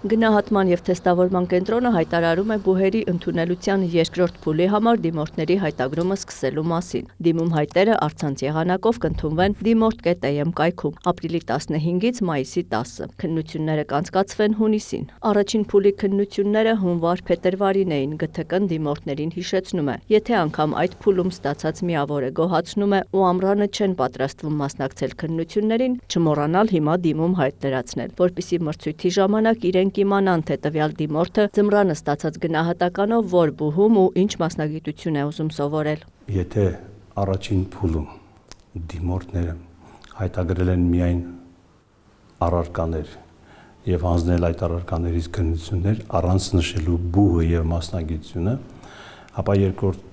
Գնահատման և թեստավորման կենտրոնը հայտարարում է բուհերի ընդունելության երկրորդ փուլի համար դիմորդների հայտագրումը սկսելու մասին։ Դիմում հայտերը առցանց եղանակով կընդունվեն dimort.am կայքում ապրիլի 15-ից մայիսի 10-ը։ Քննությունները կանցկացվեն հունիսին։ Առաջին փուլի քննությունները հունվար-փետրվարին էին, ԳԹԿ-ն դիմորդներին հիշեցնում է, եթե անգամ այդ փուլում ստացած միավորը գոհացնում է ու ամռանը չեն պատրաստվում մասնակցել քննություններին, չմոռանալ հիմա դիմում հայտ լրացնել, որպեսզի մրցույթի ժամանակ իրենք իմանան, թե տվյալ դիմորդը ձմռանը ստացած գնահատականով որ բուհում ու ինչ մասնագիտություն է ուզում սովորել։ Եթե առաջին փուլում դիմորդները հայտագրել են միայն առարկաներ եւ հանձնել այդ առարկաներից քննություններ առանց նշելու բուհը եւ մասնագիտությունը, ապա երկրորդ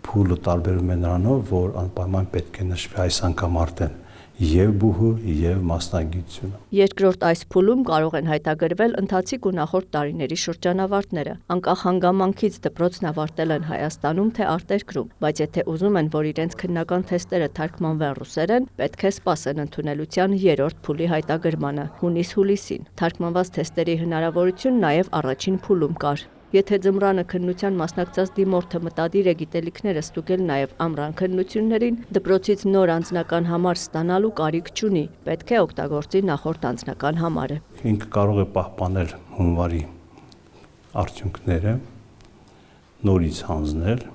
փուլը տարբերվում է նրանով, որ անպայման պետք է նշվի այս անգամ արդեն եւ բուհը եւ մասնագիտությունը։ Երկրորդ այս փուլում կարող են հայտագրվել ընթացիկ ու նախորդ տարիների շրջանավարտները, անկախ հանգամանքից դպրոցն ավարտել են Հայաստանում թե արտերկրում, բայց եթե ուզում են, որ իրենց քննական թեստերը թարգմանվեն ռուսերեն, պետք է սպասեն ընդունելության երրորդ փուլի հայտագրմանը հունիս-հուլիսին։ Թարգմանված թեստերի հնարավորություն նաեւ առաջին փուլում կար։ Եթե ձմռանը քննության մասնակցած դիմորդը մտադիր է գիտելիքները ստուգել նաև ամռան քննություններին, դպրոցից նոր անձնական համար ստանալու կարիք չունի, պետք է օգտագործի նախորդ անձնական համարը։ Ինքը կարող է պահպանել հունվարի արդյունքները, նորից հանձնել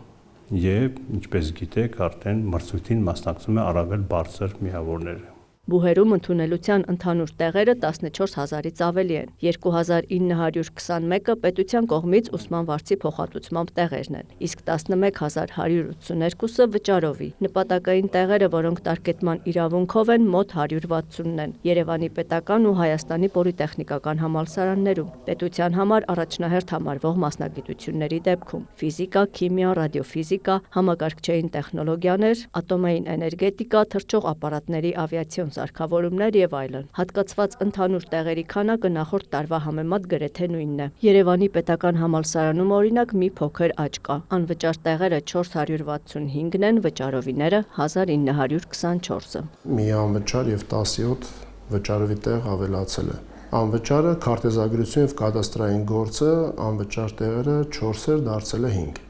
եւ, ինչպես գիտեք, արդեն մրցույթին մասնակցում է առավել բարձր միավորները։ Բուհերում ընդունելության ընդհանուր տեղերը 14,000-ից ավելի են, 2921-ը պետության կողմից ուսման վարձի փոխհատուցմամբ տեղերն են, իսկ 11182-ը վճարովի։ Նպատակային տեղերը, որոնք տարկետման իրավունքով են, մոտ 160-ն են Երևանի պետական ու Հայաստանի պոլիտեխնիկական համալսարաններում, պետության համար առաջնահերթ համարվող մասնագիտությունների դեպքում՝ ֆիզիկա, քիմիա, ռադիոֆիզիկա, համակարգչային տեխնոլոգիաներ, ատոմային էներգետիկա, թռչող ապարատների ավիացիոն սարքավորումներ եւ այլն։ Հատկացված ընդհանուր տեղերի քանակը նախորդ տարվա համեմատ գրեթե նույնն է։ Երևանի պետական համալսարանում օրինակ մի փոքր աճ կա։ Անվճար տեղերը 465-ն են, վճարովիները 1924-ը։ Մի անվճար եւ 17 վճարովի տեղ ավելացել է։ Անվճարը քարտեզագրություն եւ կադաստրային գործը անվճար տեղերը 4-եր դարձել է 5։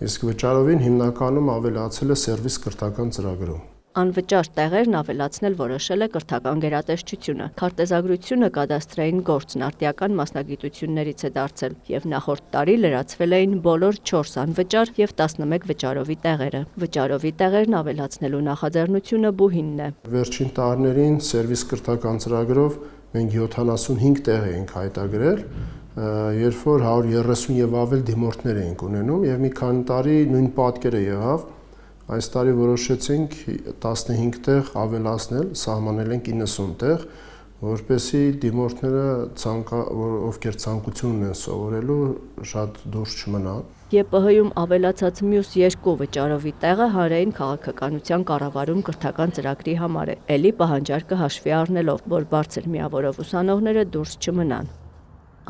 Իսկ վճարովին հիմնականում ավելացել է սերվիս կրթական ծրագրում։ Անվճար տեղերն ավելացնել որոշել է կրթական գերատեսչությունը։ Քարտեզագրությունը կադաստրային գործն արտիական մասնագիտություններից է դարձել եւ նախորդ տարի լրացվել էին բոլոր 4 անվճար եւ 11 վճարովի տեղերը։ Վճարովի տեղերն ավելացնելու նախաձեռնությունը բուհինն է։ Վերջին տարիներին սերվիս կրթական ծրագրով մենք 75 տեղ էինք հայտագրել, երբ որ 130 եւ ավել դիմորդներ էինք ունենում եւ մի քանի տարի նույն պատկերը եղավ։ Այս տարի որոշեցինք 15 տեղ ավելացնել, սահմանել ենք 90 տեղ, որպեսզի դիմորդները, ովքեր ցանկություն ունեն սովորելու, շատ դուրս չմնան։ ԵՊՀ-ում ավելացած մյուս 2 վճարովի տեղը հանրային քաղաքականության կառավարում կրթական ծրագրի համար է, էլի պահանջարկը հաշվի առնելով, որ բարձր միավորով ուսանողները դուրս չմնան։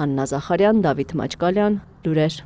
Աննա Զախարյան, Դավիթ Մաչկալյան, լուրեր։